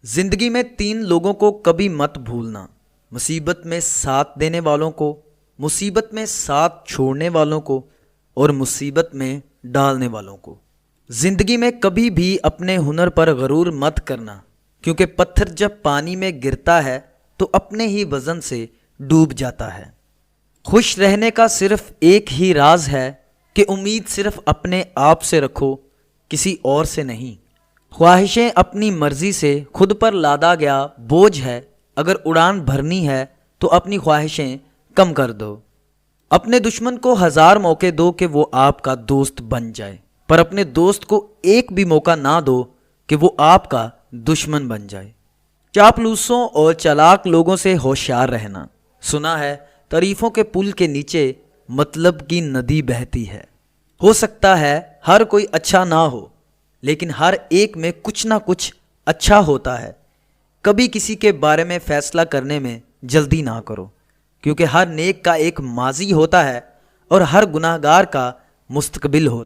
जिंदगी में 3 लोगों को कभी मत भूलना। मुसीबत में साथ देने वालों को, मुसीबत में साथ छोड़ने वालों को और मुसीबत में डालने वालों को। जिंदगी में कभी भी अपने हुनर पर गरूर मत करना, क्योंकि पत्थर जब पानी में गिरता है तो अपने ही वजन से डूब जाता है। खुश रहने का सिर्फ एक ही राज है कि उम्मीद सिर्फ अपने आप से रखो, किसी और से नहीं। ख्वाहिशें अपनी मर्जी से खुद पर लादा गया बोझ है। अगर उड़ान भरनी है तो अपनी ख्वाहिशें कम कर दो। अपने दुश्मन को 1000 मौके दो कि वो आपका दोस्त बन जाए, पर अपने दोस्त को एक भी मौका ना दो कि वो आपका दुश्मन बन जाए। चापलूसों और चालाक लोगों से होशियार रहना। सुना है तारीफों के पुल के नीचे मतलब की नदी बहती है। हो सकता है हर कोई अच्छा ना हो, लेकिन हर एक में कुछ ना कुछ अच्छा होता है। कभी किसी के बारे में फैसला करने में जल्दी ना करो, क्योंकि हर नेक का एक माजी होता है और हर गुनाहगार का मुस्तकबिल होता है।